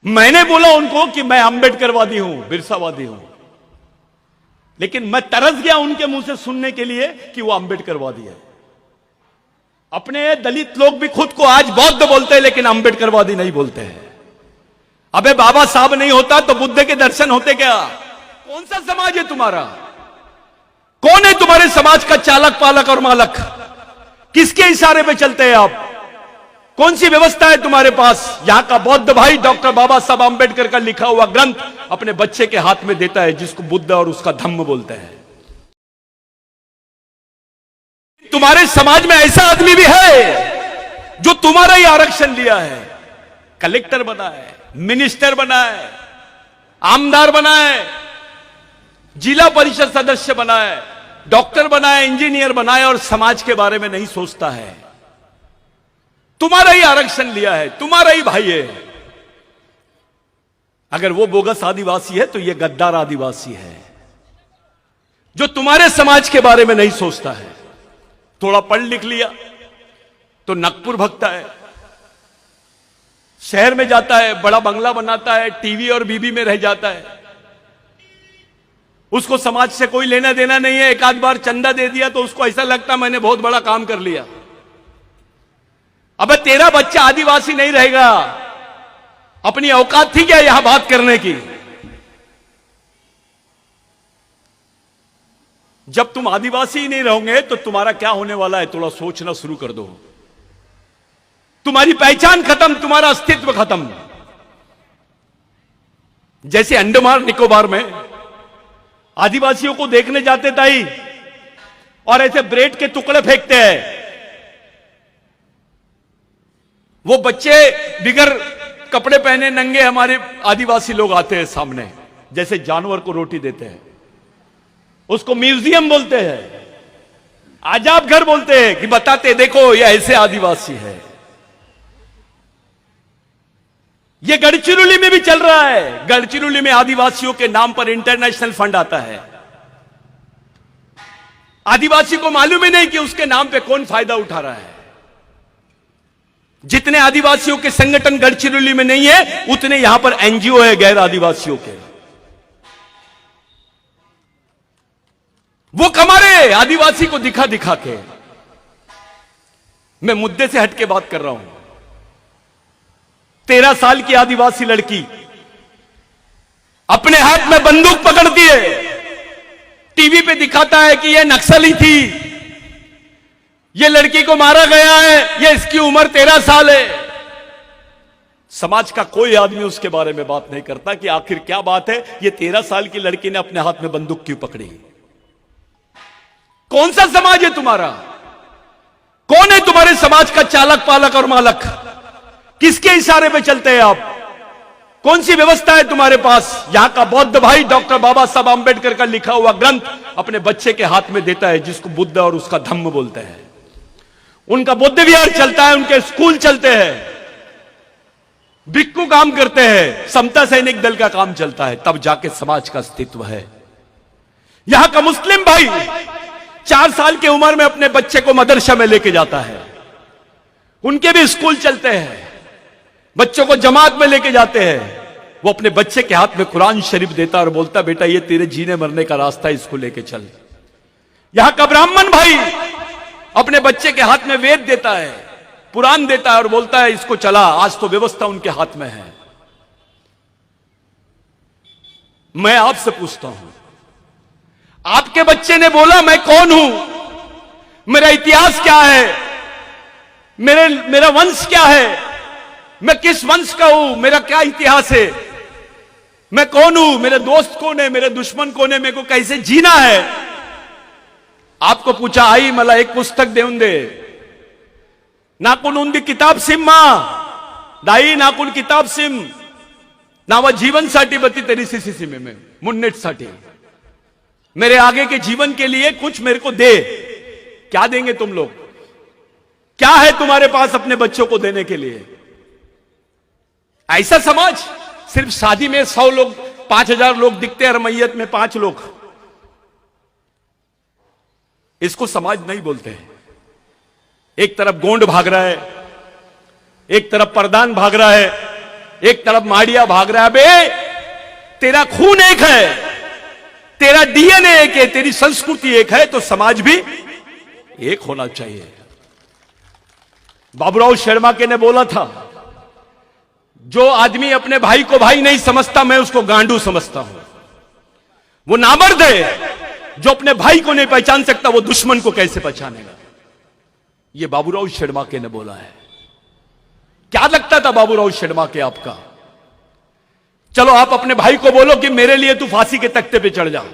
मैंने बोला उनको कि मैं अंबेडकरवादी हूं, बिरसावादी हूं, लेकिन मैं तरस गया उनके मुंह से सुनने के लिए कि वो अंबेडकरवादी है। अपने दलित लोग भी खुद को आज बौद्ध बोलते हैं, लेकिन अंबेडकरवादी नहीं बोलते हैं। अबे बाबा साहब नहीं होता तो बुद्ध के दर्शन होते क्या? कौन सा समाज है तुम्हारा? कौन है तुम्हारे समाज का चालक पालक और मालक? किसके इशारे पे चलते हैं आप? कौन सी व्यवस्था है तुम्हारे पास? यहां का बौद्ध भाई डॉक्टर बाबा साहब अंबेडकर का लिखा हुआ ग्रंथ अपने बच्चे के हाथ में देता है, जिसको बुद्ध और उसका धम्म बोलते हैं। तुम्हारे समाज में ऐसा आदमी भी है जो तुम्हारा ही आरक्षण लिया है, कलेक्टर बना है, मिनिस्टर बना है, आमदार बना है, जिला परिषद सदस्य बना है, डॉक्टर बना है, इंजीनियर बना है, और समाज के बारे में नहीं सोचता है। तुम्हारा ही आरक्षण लिया है, तुम्हारा ही भाई है। अगर वो बोगस आदिवासी है तो ये गद्दार आदिवासी है जो तुम्हारे समाज के बारे में नहीं सोचता है। थोड़ा पढ़ लिख लिया तो नागपुर भगता है, शहर में जाता है, बड़ा बंगला बनाता है, टीवी और बीबी में रह जाता है। उसको समाज से कोई लेना देना नहीं है। एक आध बार चंदा दे दिया तो उसको ऐसा लगता मैंने बहुत बड़ा काम कर लिया। अबे तेरा बच्चा आदिवासी नहीं रहेगा। अपनी औकात थी क्या यहां बात करने की? जब तुम आदिवासी ही नहीं रहोगे तो तुम्हारा क्या होने वाला है, थोड़ा सोचना शुरू कर दो। तुम्हारी पहचान खत्म, तुम्हारा अस्तित्व खत्म। जैसे अंडमान निकोबार में आदिवासियों को देखने जाते ताई और ऐसे ब्रेड के टुकड़े फेंकते हैं। वो बच्चे बिगर कपड़े पहने नंगे हमारे आदिवासी लोग आते हैं सामने, जैसे जानवर को रोटी देते हैं। उसको म्यूजियम बोलते हैं, आजाब घर बोलते हैं कि बताते देखो ये ऐसे आदिवासी है। ये गढ़चिरौली में भी चल रहा है। गढ़चिरौली में आदिवासियों के नाम पर इंटरनेशनल फंड आता है। आदिवासी को मालूम ही नहीं कि उसके नाम पे कौन फायदा उठा रहा है। जितने आदिवासियों के संगठन गढ़चिरौली में नहीं है, उतने यहां पर एनजीओ है गैर आदिवासियों के। वो कमा रहे आदिवासी को दिखा दिखा के। मैं मुद्दे से हटके बात कर रहा हूं। 13 साल की आदिवासी लड़की अपने हाथ में बंदूक पकड़ती है, टीवी पे दिखाता है कि यह नक्सली थी, ये लड़की को मारा गया है, ये इसकी उम्र 13 साल है। समाज का कोई आदमी उसके बारे में बात नहीं करता कि आखिर क्या बात है, ये 13 साल की लड़की ने अपने हाथ में बंदूक क्यों पकड़ी? कौन सा समाज है तुम्हारा? कौन है तुम्हारे समाज का चालक पालक और मालक? किसके इशारे पे चलते हैं आप? कौन सी व्यवस्था है तुम्हारे पास? यहां का बौद्ध भाई डॉक्टर बाबा साहब अंबेडकर का लिखा हुआ ग्रंथ अपने बच्चे के हाथ में देता है, जिसको बुद्ध और उसका धम्म बोलते हैं। उनका बुद्ध विहार चलता है, उनके स्कूल चलते हैं, भिक्खु काम करते हैं, समता सैनिक दल का काम चलता है, तब जाके समाज का अस्तित्व है। यहां का मुस्लिम भाई 4 साल की उम्र में अपने बच्चे को मदरसा में लेके जाता है, उनके भी स्कूल चलते हैं, बच्चों को जमात में लेके जाते हैं। वो अपने बच्चे के हाथ में कुरान शरीफ देता और बोलता बेटा ये तेरे जीने मरने का रास्ता है, इसको लेके चल। यहां का ब्राह्मण भाई अपने बच्चे के हाथ में वेद देता है, पुराण देता है और बोलता है इसको चला, आज तो व्यवस्था उनके हाथ में है। मैं आपसे पूछता हूं, आपके बच्चे ने बोला मैं कौन हूं, मेरा इतिहास क्या है, मेरा वंश क्या है, मैं किस वंश का हूं, मेरा क्या इतिहास है, मैं कौन हूं, मेरे दोस्त कौन है, मेरे दुश्मन कौन है, मेरे को कैसे जीना है? आपको पूछा आई मला एक पुस्तक देऊन दे, नाकुन उंदी किताब सिम्मा दाई नाकुन किताब सिम नावा जीवनसाठी बती तरी सीसीसी में मुन्नेटसाठी, मेरे आगे के जीवन के लिए कुछ मेरे को दे। क्या देंगे तुम लोग? क्या है तुम्हारे पास अपने बच्चों को देने के लिए? ऐसा समाज, सिर्फ शादी में 100 लोग 5000 लोग दिखते हैं, हर मैयत में 5 लोग। इसको समाज नहीं बोलते हैं। एक तरफ गोंड भाग रहा है, एक तरफ प्रधान भाग रहा है, एक तरफ माड़िया भाग रहा है। बे तेरा खून एक है, तेरा डीएनए एक है, तेरी संस्कृति एक है, तो समाज भी एक होना चाहिए। बाबूराव शर्माके ने बोला था, जो आदमी अपने भाई को भाई नहीं समझता, मैं उसको गांडू समझता हूं। वो नामर्द है जो अपने भाई को नहीं पहचान सकता, वो दुश्मन को कैसे पहचानेगा। ये बाबूराव शर्माके ने बोला है। क्या लगता था बाबूराव शर्माके आपका? चलो आप अपने भाई को बोलो कि मेरे लिए तू फांसी के तख्ते पे चढ़ जा,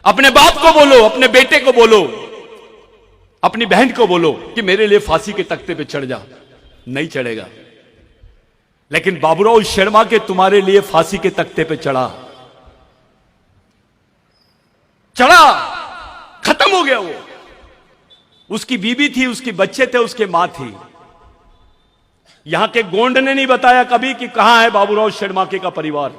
अपने बाप को बोलो, अपने बेटे को बोलो, अपनी बहन को बोलो कि मेरे लिए फांसी के तख्ते पे चढ़ जा, नहीं चढ़ेगा। लेकिन बाबूराव शर्माके तुम्हारे लिए फांसी के तख्ते पे चढ़ा, खत्म हो गया। वो उसकी बीबी थी, उसके बच्चे थे, उसके मां थी। यहां के गोंड ने नहीं बताया कभी कि कहां है बाबूराव शर्माके का परिवार।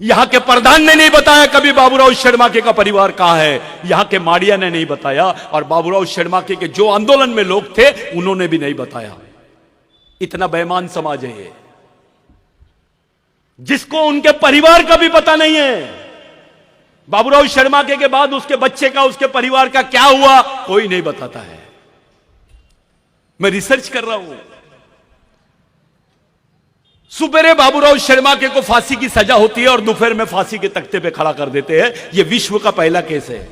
यहां के प्रधान ने नहीं बताया कभी बाबूराव शर्माके का परिवार कहां है। यहां के माड़िया ने नहीं बताया, और बाबूराव शर्माके के जो आंदोलन में लोग थे उन्होंने भी नहीं बताया। इतना बेईमान समाज है ये, जिसको उनके परिवार का भी पता नहीं है। बाबूराव शर्माके के बाद उसके बच्चे का, उसके परिवार का क्या हुआ, कोई नहीं बताता है। मैं रिसर्च कर रहा हूं। सुबेरे बाबूराव शर्माके को फांसी की सजा होती है और दोपहर में फांसी के तख्ते पे खड़ा कर देते हैं। यह विश्व का पहला केस है।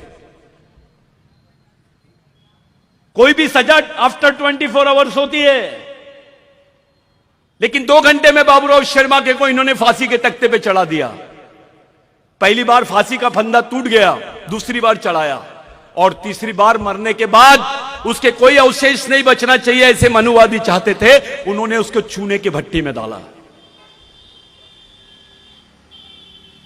कोई भी सजा आफ्टर 24 आवर्स होती है, लेकिन 2 घंटे में बाबूराव शर्माके को इन्होंने फांसी के तख्ते पे चढ़ा दिया। पहली बार फांसी का फंदा टूट गया, दूसरी बार चढ़ाया, और तीसरी बार मरने के बाद उसके कोई अवशेष नहीं बचना चाहिए, ऐसे मनुवादी चाहते थे। उन्होंने उसको चूने की भट्टी में डाला,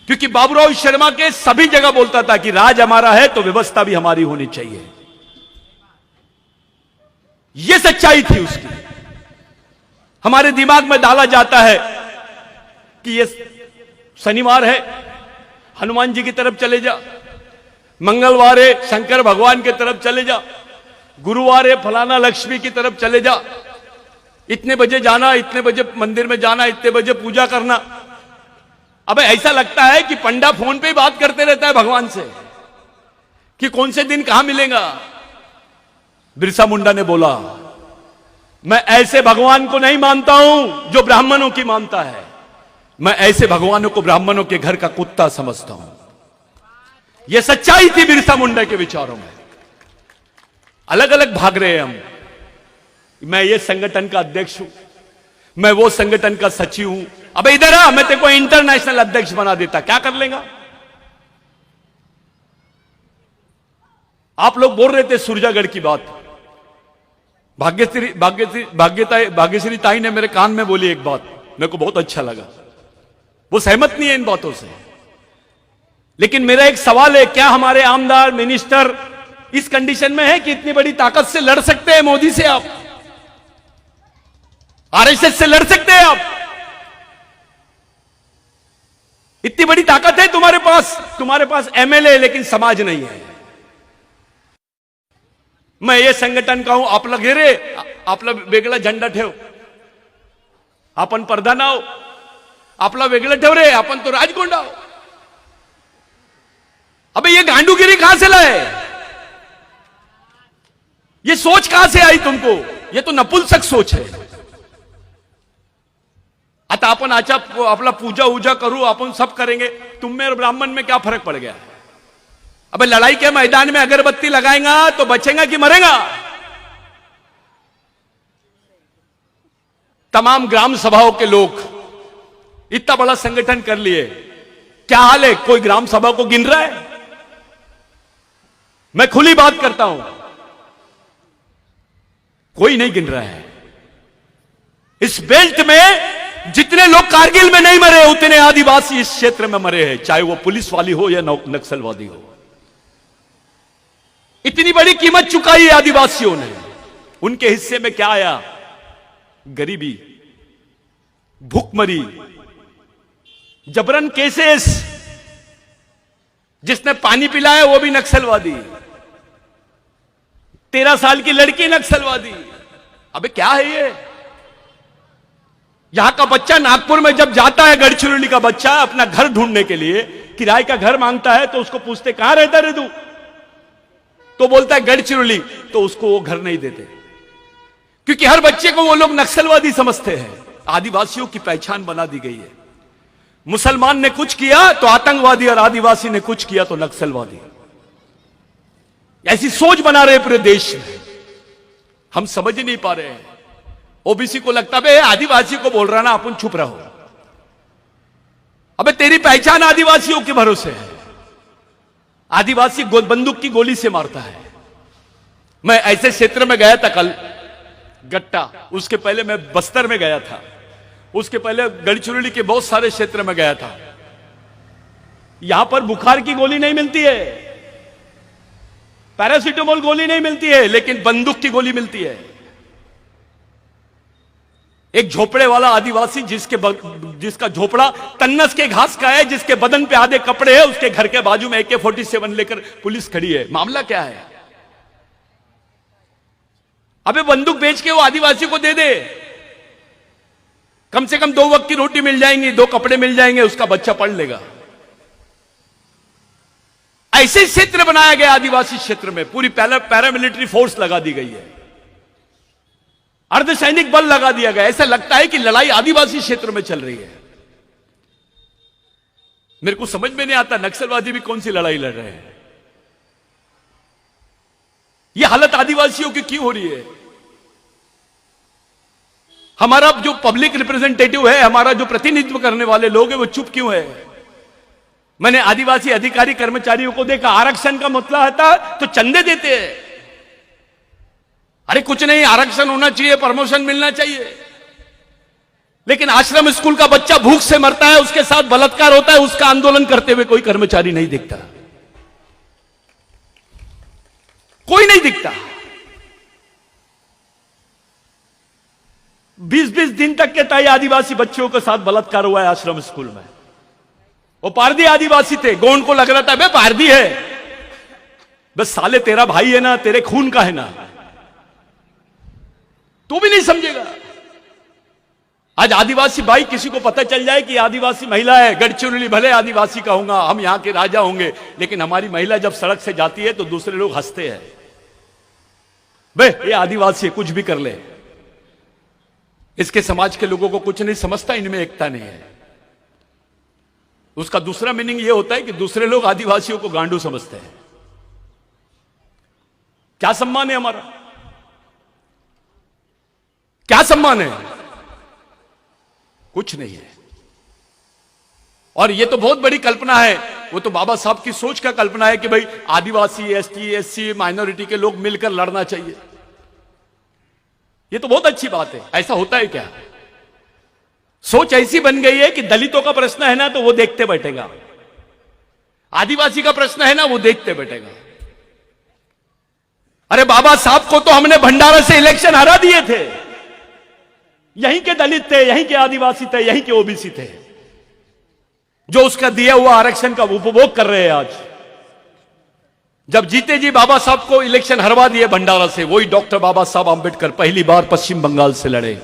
क्योंकि बाबूराव शर्माके सभी जगह बोलता था कि राज हमारा है तो व्यवस्था भी हमारी होनी चाहिए। यह सच्चाई थी उसकी। हमारे दिमाग में डाला जाता है कि यह शनिवार है, हनुमान जी की तरफ चले जा, मंगलवार है, शंकर भगवान की तरफ चले जा, गुरुवार है, फलाना लक्ष्मी की तरफ चले जा, इतने बजे जाना, इतने बजे मंदिर में जाना, इतने बजे पूजा करना। अबे ऐसा लगता है कि पंडा फोन पे ही बात करते रहता है भगवान से कि कौन से दिन कहां मिलेगा। बिरसा मुंडा ने बोला, मैं ऐसे भगवान को नहीं मानता हूं जो ब्राह्मणों की मानता है, मैं ऐसे भगवानों को ब्राह्मणों के घर का कुत्ता समझता हूं। यह सच्चाई थी बिरसा मुंडा के विचारों में। अलग अलग भाग रहे हैं हम। मैं ये संगठन का अध्यक्ष हूं, मैं वो संगठन का सचिव हूं। अबे इधर आ, मैं तेरे को इंटरनेशनल अध्यक्ष बना देता, क्या कर लेगा? आप लोग बोल रहे थे सुरजागढ़ की बात। भाग्यश्री ताई ने मेरे कान में बोली एक बात, मेरे को बहुत अच्छा लगा। वो सहमत नहीं है इन बातों से, लेकिन मेरा एक सवाल है, क्या हमारे आमदार मिनिस्टर इस कंडीशन में है कि इतनी बड़ी ताकत से लड़ सकते हैं मोदी से? आप आरएसएस से लड़ सकते हैं? आप इतनी बड़ी ताकत है तुम्हारे पास एमएलए, लेकिन समाज नहीं है। मैं ये संघटन का हूं, आपला घेरे, आपला वेगळा झंडा ठेव, आपण प्रधान आहो, आपला वेगळं ठेव रे, अपन तो राजगोंड आहो। अबे ये गांडूगिरी कहां से लाए? ये सोच कहां से आई तुमको? ये तो नपुंसक सोच है। आता अपन आपला पूजा उजा करू, अपन सब करेंगे, तुम में और ब्राह्मण में क्या फर्क पड़ गया? अबे लड़ाई के मैदान में अगरबत्ती लगाएगा तो बचेगा कि मरेगा? तमाम ग्राम सभाओं के लोग इतना बड़ा संगठन कर लिए, क्या हाल है? कोई ग्राम सभा को गिन रहा है? मैं खुली बात करता हूं, कोई नहीं गिन रहा है। इस बेल्ट में जितने लोग कारगिल में नहीं मरे, उतने आदिवासी इस क्षेत्र में मरे हैं, चाहे वो पुलिस वाली हो या नक्सलवादी हो। इतनी बड़ी कीमत चुकाई है आदिवासियों ने। उनके हिस्से में क्या आया? गरीबी, भूखमरी, जबरन केसेस। जिसने पानी पिलाया वो भी नक्सलवादी, 13 साल की लड़की नक्सलवादी। अबे क्या है ये? यहां का बच्चा नागपुर में जब जाता है, गढ़चिरौली का बच्चा अपना घर ढूंढने के लिए किराए का घर मांगता है, तो उसको पूछते कहां रहता रे तू, तो बोलता है गढ़चिरौली, तो उसको वो घर नहीं देते, क्योंकि हर बच्चे को वो लोग नक्सलवादी समझते हैं। आदिवासियों की पहचान बना दी गई है। मुसलमान ने कुछ किया तो आतंकवादी, और आदिवासी ने कुछ किया तो नक्सलवादी। ऐसी सोच बना रहे पूरे देश में, हम समझ ही नहीं पा रहे हैं। ओबीसी को लगता है आदिवासी को बोल रहा ना, अपन चुप रहो। अबे तेरी पहचान आदिवासियों के भरोसे है। आदिवासी बंदूक की गोली से मारता है। मैं ऐसे क्षेत्र में गया था कल, गट्टा, उसके पहले मैं बस्तर में गया था, उसके पहले गढ़चिरौली के बहुत सारे क्षेत्र में गया था। यहां पर बुखार की गोली नहीं मिलती है, पैरासीटामोल गोली नहीं मिलती है, लेकिन बंदूक की गोली मिलती है। एक झोपड़े वाला आदिवासी जिसका झोपड़ा तन्नस के घास का है, जिसके बदन पे आधे कपड़े हैं, उसके घर के बाजू में AK-47 लेकर पुलिस खड़ी है। मामला क्या है? अबे बंदूक बेच के वो आदिवासी को दे दे, कम से कम 2 वक्त की रोटी मिल जाएंगी, 2 कपड़े मिल जाएंगे, उसका बच्चा पढ़ लेगा। ऐसे क्षेत्र बनाया गया आदिवासी क्षेत्र में, पूरी पैरामिलिट्री फोर्स लगा दी गई है, अर्धसैनिक बल लगा दिया गया। ऐसा लगता है कि लड़ाई आदिवासी क्षेत्र में चल रही है। मेरे को समझ में नहीं आता नक्सलवादी भी कौन सी लड़ाई लड़ रहे हैं। यह हालत आदिवासियों की क्यों हो रही है? हमारा जो पब्लिक रिप्रेजेंटेटिव है, हमारा जो प्रतिनिधित्व करने वाले लोग हैं, वो चुप क्यों है? मैंने आदिवासी अधिकारी कर्मचारियों को देखा, आरक्षण का मसला आता तो चंदे देते हैं। अरे कुछ नहीं, आरक्षण होना चाहिए, प्रमोशन मिलना चाहिए, लेकिन आश्रम स्कूल का बच्चा भूख से मरता है, उसके साथ बलात्कार होता है, उसका आंदोलन करते हुए कोई कर्मचारी नहीं दिखता, कोई नहीं दिखता। 20-20 दिन तक के तय आदिवासी बच्चों के साथ बलात्कार हुआ है आश्रम स्कूल में। वो पारदी आदिवासी थे, गोंड को लग रहा था बे पारदी है, बस साले तेरा भाई है ना, तेरे खून का है ना, तू भी नहीं समझेगा। आज आदिवासी भाई किसी को पता चल जाए कि आदिवासी महिला है, गढ़चिरौली भले आदिवासी का होगा, हम यहां के राजा होंगे, लेकिन हमारी महिला जब सड़क से जाती है तो दूसरे लोग हंसते हैं, बे ये आदिवासी है, कुछ भी कर ले। इसके समाज के लोगों को कुछ नहीं समझता, इनमें एकता नहीं है। उसका दूसरा मीनिंग यह होता है कि दूसरे लोग आदिवासियों को गांडू समझते हैं। क्या सम्मान है हमारा? क्या सम्मान है? कुछ नहीं है। और यह तो बहुत बड़ी कल्पना है, वो तो बाबा साहब की सोच का कल्पना है कि भाई आदिवासी, ST, SC, माइनॉरिटी के लोग मिलकर लड़ना चाहिए। यह तो बहुत अच्छी बात है। ऐसा होता है क्या? सोच ऐसी बन गई है कि दलितों का प्रश्न है ना तो वो देखते बैठेगा, आदिवासी का प्रश्न है ना वो देखते बैठेगा। अरे बाबा साहब को तो हमने भंडारा से इलेक्शन हरा दिए थे, यहीं के दलित थे, यहीं के आदिवासी थे, यहीं के ओबीसी थे, जो उसका दिया हुआ आरक्षण का उपभोग कर रहे हैं। आज जब जीते जी बाबा साहब को इलेक्शन हरवा दिए भंडारा से, वही डॉक्टर बाबा साहब आंबेडकर पहली बार पश्चिम बंगाल से लड़े।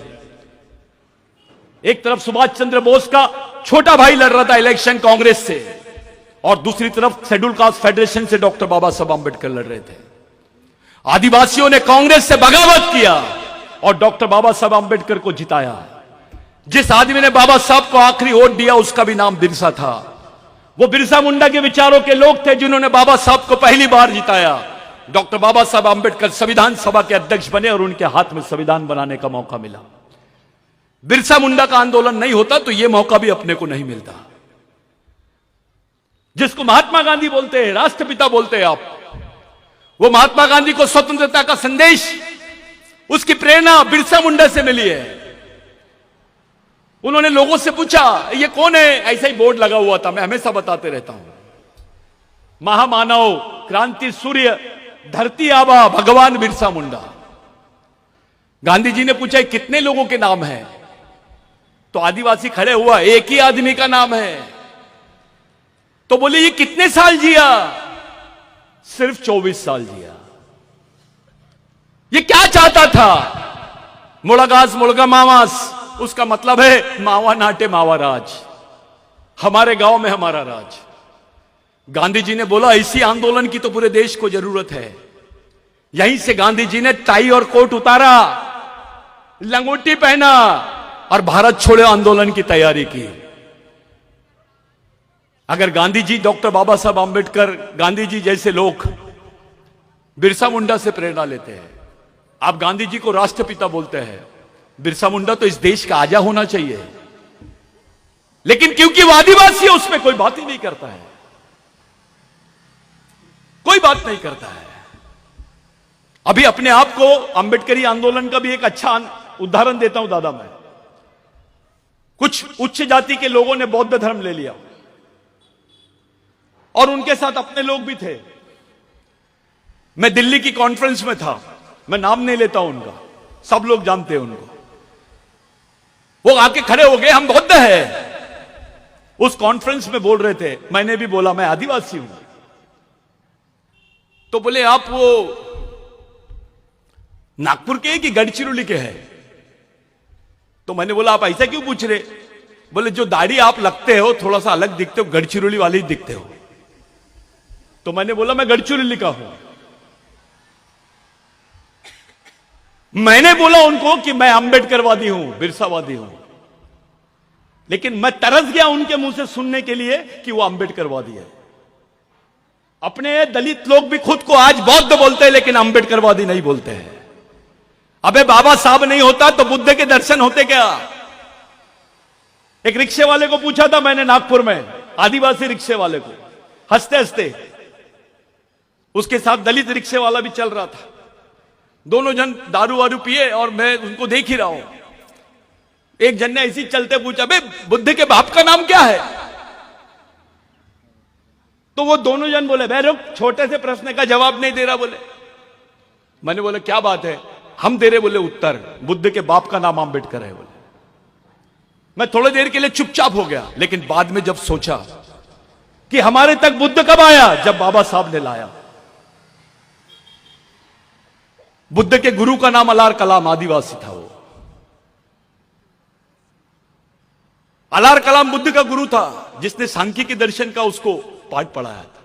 एक तरफ सुभाष चंद्र बोस का छोटा भाई लड़ रहा था इलेक्शन कांग्रेस से, और दूसरी तरफ शेड्यूल कास्ट फेडरेशन से डॉक्टर बाबा साहब आंबेडकर लड़ रहे थे। आदिवासियों ने कांग्रेस से बगावत किया और डॉक्टर बाबा साहब आंबेडकर को जिताया। जिस आदमी ने बाबा साहब को आखिरी वोट दिया उसका भी नाम बिरसा था। वो बिरसा मुंडा के विचारों के लोग थे जिन्होंने बाबा साहब को पहली बार जिताया। डॉक्टर बाबा साहब आंबेडकर संविधान सभा के अध्यक्ष बने और उनके हाथ में संविधान बनाने का मौका मिला। बिरसा मुंडा का आंदोलन नहीं होता तो यह मौका भी अपने को नहीं मिलता। जिसको महात्मा गांधी बोलते हैं, राष्ट्रपिता बोलते हैं आप, वो महात्मा गांधी को स्वतंत्रता का संदेश, उसकी प्रेरणा बिरसा मुंडा से मिली है। उन्होंने लोगों से पूछा ये कौन है, ऐसा ही बोर्ड लगा हुआ था, मैं हमेशा बताते रहता हूं, महामानव, क्रांति सूर्य, धरती आबा भगवान बिरसा मुंडा। गांधी जी ने पूछा कितने लोगों के नाम हैं, तो आदिवासी खड़े हुआ, एक ही आदमी का नाम है। तो बोले ये कितने साल जिया? सिर्फ 24 साल जिया। ये क्या चाहता था? मुड़गास मुड़गा मामास, उसका मतलब है मावा नाटे मावा राज, हमारे गांव में हमारा राज। गांधी जी ने बोला इसी आंदोलन की तो पूरे देश को जरूरत है। यहीं से गांधी जी ने टाई और कोट उतारा, लंगोटी पहना और भारत छोड़ो आंदोलन की तैयारी की। अगर गांधी जी, डॉक्टर बाबा साहब आंबेडकर, गांधी जी जैसे लोग बिरसा मुंडा से प्रेरणा लेते हैं, आप गांधी जी को राष्ट्रपिता बोलते हैं, बिरसा मुंडा तो इस देश का आजा होना चाहिए, लेकिन क्योंकि वो आदिवासी है उसमें कोई बात ही नहीं करता है, कोई बात नहीं करता है। अभी अपने आप को अंबेडकरी आंदोलन का भी एक अच्छा उदाहरण देता हूं दादा मैं। कुछ उच्च जाति के लोगों ने बौद्ध धर्म ले लिया और उनके साथ अपने लोग भी थे। मैं दिल्ली की कॉन्फ्रेंस में था, मैं नाम नहीं लेता हूं उनका, सब लोग जानते हैं उनको। वो आके खड़े हो गए, हम बौद्ध हैं। उस कॉन्फ्रेंस में बोल रहे थे, मैंने भी बोला मैं आदिवासी हूं। तो बोले आप वो नागपुर के कि गढ़चिरौली के हैं? तो मैंने बोला आप ऐसा क्यों पूछ रहे? बोले जो दाढ़ी आप लगते हो थोड़ा सा अलग दिखते हो, गढ़चिरौली वाले ही दिखते हो। तो मैंने बोला मैं गढ़चिरौली का हूं। मैंने बोला उनको कि मैं अंबेडकरवादी हूं, बिरसावादी हूं, लेकिन मैं तरस गया उनके मुंह से सुनने के लिए कि वो अंबेडकरवादी है। अपने दलित लोग भी खुद को आज बौद्ध बोलते हैं, लेकिन अंबेडकरवादी नहीं बोलते हैं। अबे बाबा साहब नहीं होता तो बुद्ध के दर्शन होते क्या? एक रिक्शे वाले को पूछा था मैंने नागपुर में, आदिवासी रिक्शे वाले को, हंसते हंसते, उसके साथ दलित रिक्शे वाला भी चल रहा था। दोनों जन दारू वारू पिए और मैं उनको देख ही रहा हूं। एक जन ने ऐसी चलते पूछा, बे बुद्ध के बाप का नाम क्या है? तो वो दोनों जन बोले, बे रुक, छोटे से प्रश्न का जवाब नहीं दे रहा। बोले, मैंने बोला क्या बात है? हम दे रहे बोले उत्तर, बुद्ध के बाप का नाम अंबेडकर है। बोले, मैं थोड़ी देर के लिए चुपचाप हो गया, लेकिन बाद में जब सोचा कि हमारे तक बुद्ध कब आया? जब बाबा साहब ने लाया। बुद्ध के गुरु का नाम अलार कलाम, आदिवासी था वो। अलार कलाम बुद्ध का गुरु था, जिसने सांख्यिकी दर्शन का उसको पाठ पढ़ाया था।